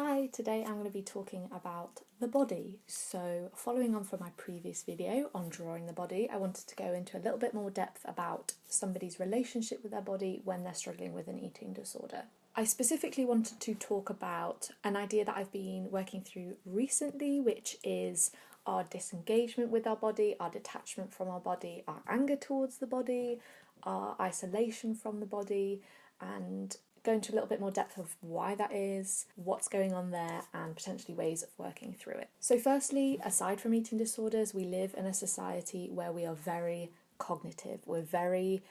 Hi, today I'm going to be talking about the body. So, following on from my previous video on drawing the body, I wanted to go into a little bit more depth about somebody's relationship with their body when they're struggling with an eating disorder. I specifically wanted to talk about an idea that I've been working through recently, which is our disengagement with our body, our detachment from our body, our anger towards the body, our isolation from the body, and go into a little bit more depth of why that is, what's going on there, and potentially ways of working through it. So firstly, aside from eating disorders, we live in a society where we are very cognitive. We're very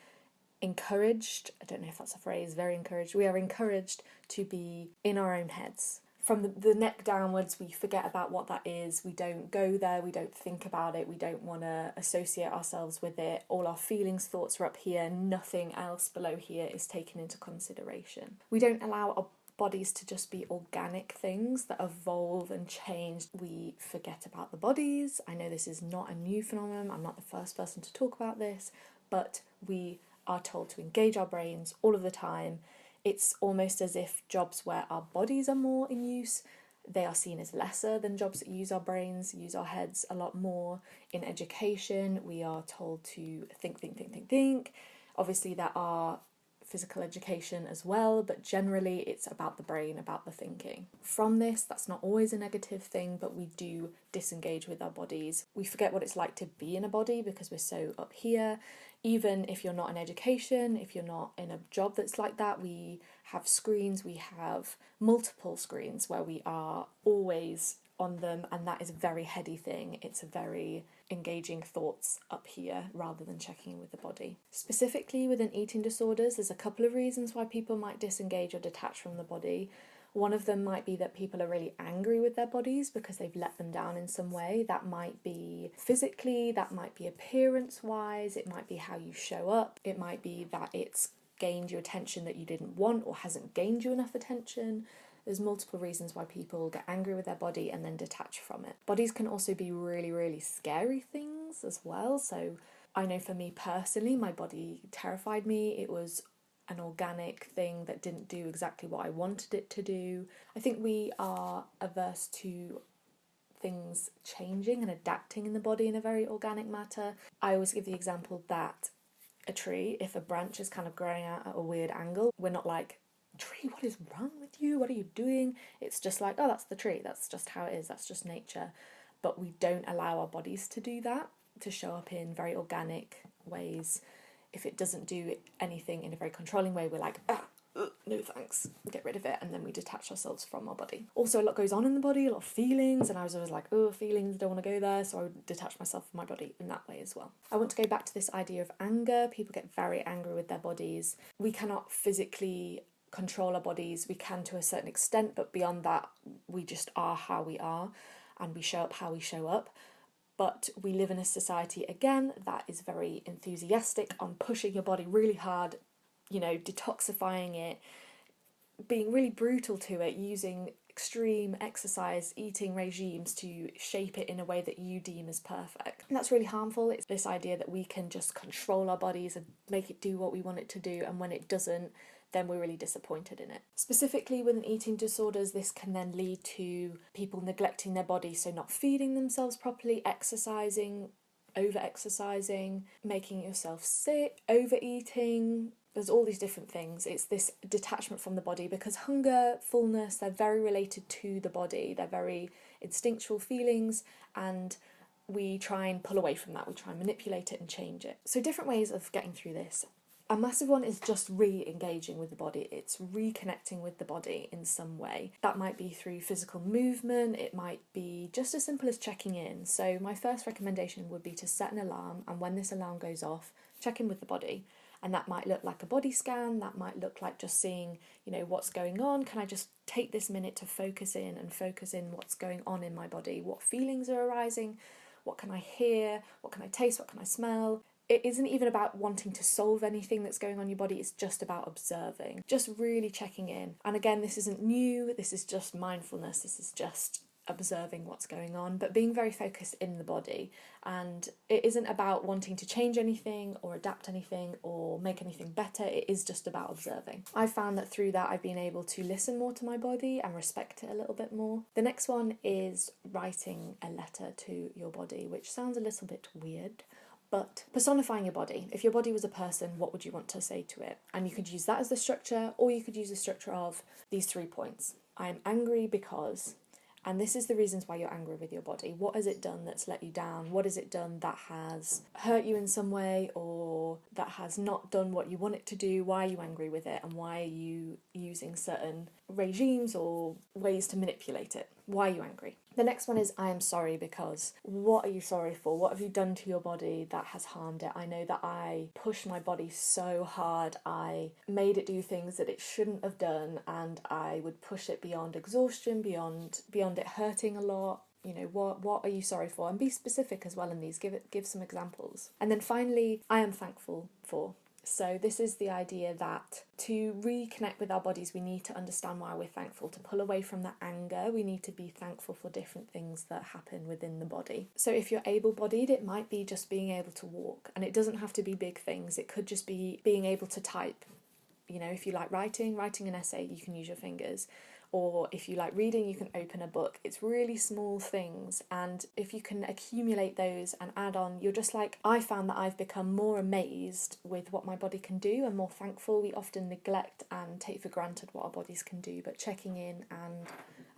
encouraged, I don't know if that's a phrase, very encouraged. We are encouraged to be in our own heads. From the neck downwards, we forget about what that is. We don't go there, we don't think about it, we don't want to associate ourselves with it. All our feelings, thoughts are up here, nothing else below here is taken into consideration. We don't allow our bodies to just be organic things that evolve and change. We forget about the bodies. I know this is not a new phenomenon, I'm not the first person to talk about this, but we are told to engage our brains all of the time. It's almost as if jobs where our bodies are more in use, they are seen as lesser than jobs that use our brains, use our heads a lot more. In education, we are told to think. Obviously, there are physical education as well, but generally it's about the brain, about the thinking. From this, that's not always a negative thing, but we do disengage with our bodies. We forget what it's like to be in a body because we're so up here. Even if you're not in education, if you're not in a job that's like that, we have screens, we have multiple screens where we are always on them, and that is a very heady thing. It's a very engaging thoughts up here rather than checking in with the body. Specifically within eating disorders, there's a couple of reasons why people might disengage or detach from the body. One of them might be that people are really angry with their bodies because they've let them down in some way. That might be physically, that might be appearance-wise, it might be how you show up, it might be that it's gained you attention that you didn't want or hasn't gained you enough attention. There's multiple reasons why people get angry with their body and then detach from it. Bodies can also be really, really scary things as well. So I know for me personally, my body terrified me. It was an organic thing that didn't do exactly what I wanted it to do. I think we are averse to things changing and adapting in the body in a very organic matter. I always give the example that a tree, if a branch is kind of growing out at a weird angle, we're not like, tree, what is wrong with you? What are you doing? It's just like, oh, that's the tree. That's just how it is. That's just nature. But we don't allow our bodies to do that, to show up in very organic ways. If it doesn't do anything in a very controlling way, we're like, no thanks, get rid of it, and then we detach ourselves from our body. Also, a lot goes on in the body, a lot of feelings, and I was always like, oh, feelings, don't want to go there, so I would detach myself from my body in that way as well. I want to go back to this idea of anger. People get very angry with their bodies. We cannot physically control our bodies. We can to a certain extent, but beyond that, we just are how we are, and we show up how we show up. But we live in a society, again, that is very enthusiastic on pushing your body really hard, detoxifying it, being really brutal to it, using extreme exercise, eating regimes to shape it in a way that you deem as perfect. And that's really harmful. It's this idea that we can just control our bodies and make it do what we want it to do, and when it doesn't, then we're really disappointed in it. Specifically within eating disorders, this can then lead to people neglecting their bodies, so not feeding themselves properly, exercising, over-exercising, making yourself sick, overeating. There's all these different things. It's this detachment from the body because hunger, fullness, they're very related to the body. They're very instinctual feelings, and we try and pull away from that. We try and manipulate it and change it. So different ways of getting through this. A massive one is just re-engaging with the body. It's reconnecting with the body in some way. That might be through physical movement. It might be just as simple as checking in. So my first recommendation would be to set an alarm, and when this alarm goes off, check in with the body. And that might look like a body scan. That might look like just seeing, what's going on. Can I just take this minute to focus in what's going on in my body? What feelings are arising? What can I hear? What can I taste? What can I smell? It isn't even about wanting to solve anything that's going on in your body, it's just about observing, just really checking in. And again, this isn't new, this is just mindfulness, this is just observing what's going on, but being very focused in the body. And it isn't about wanting to change anything or adapt anything or make anything better, it is just about observing. I've found that through that I've been able to listen more to my body and respect it a little bit more. The next one is writing a letter to your body, which sounds a little bit weird, but personifying your body. If your body was a person, what would you want to say to it? And you could use that as the structure, or you could use the structure of these 3 points. I am angry because, and this is the reasons why you're angry with your body. What has it done that's let you down? What has it done that has hurt you in some way, or that has not done what you want it to do? Why are you angry with it? And why are you using certain regimes or ways to manipulate it? Why are you angry? The next one is I am sorry because. What are you sorry for? What have you done to your body that has harmed it? I know that I pushed my body so hard. I made it do things that it shouldn't have done, and I would push it beyond exhaustion, beyond it hurting a lot. You know, what are you sorry for? And be specific as well in these. Give some examples. And then finally, I am thankful for. So this is the idea that to reconnect with our bodies, we need to understand why we're thankful. To pull away from that anger, we need to be thankful for different things that happen within the body. So if you're able-bodied, it might be just being able to walk, and it doesn't have to be big things. It could just be being able to type. You know, if you like writing an essay, you can use your fingers. Or if you like reading, you can open a book. It's really small things, and if you can accumulate those and add on, you're just like, I found that I've become more amazed with what my body can do and more thankful. We often neglect and take for granted what our bodies can do, but checking in and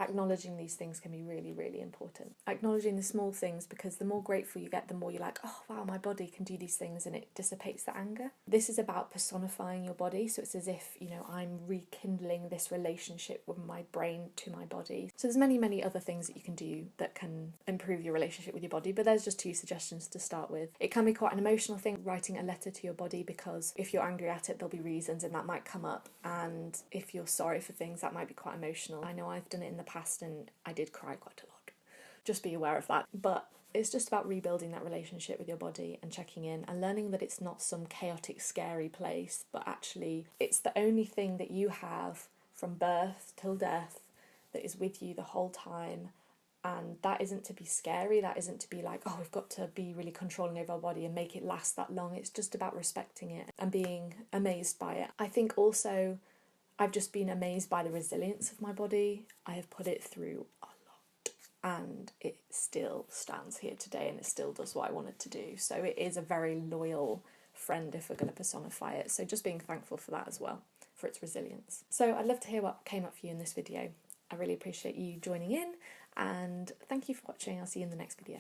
acknowledging these things can be really, really important. Acknowledging the small things, because the more grateful you get, the more you're like, oh wow, my body can do these things, and it dissipates the anger. This is about personifying your body, so it's as if, you know, I'm rekindling this relationship with my brain to my body. So there's many other things that you can do that can improve your relationship with your body, but there's just 2 suggestions to start with. It can be quite an emotional thing, writing a letter to your body, because if you're angry at it, there'll be reasons and that might come up, and if you're sorry for things, that might be quite emotional. I know I've done it in the past and I did cry quite a lot. Just be aware of that. But it's just about rebuilding that relationship with your body and checking in and learning that it's not some chaotic, scary place, but actually it's the only thing that you have from birth till death that is with you the whole time. And that isn't to be scary, that isn't to be like, oh, we've got to be really controlling over our body and make it last that long. It's just about respecting it and being amazed by it. I think also I've just been amazed by the resilience of my body. I have put it through a lot, and it still stands here today, and it still does what I want it to do. So it is a very loyal friend if we're going to personify it. So just being thankful for that as well, for its resilience. So I'd love to hear what came up for you in this video. I really appreciate you joining in, and thank you for watching. I'll see you in the next video.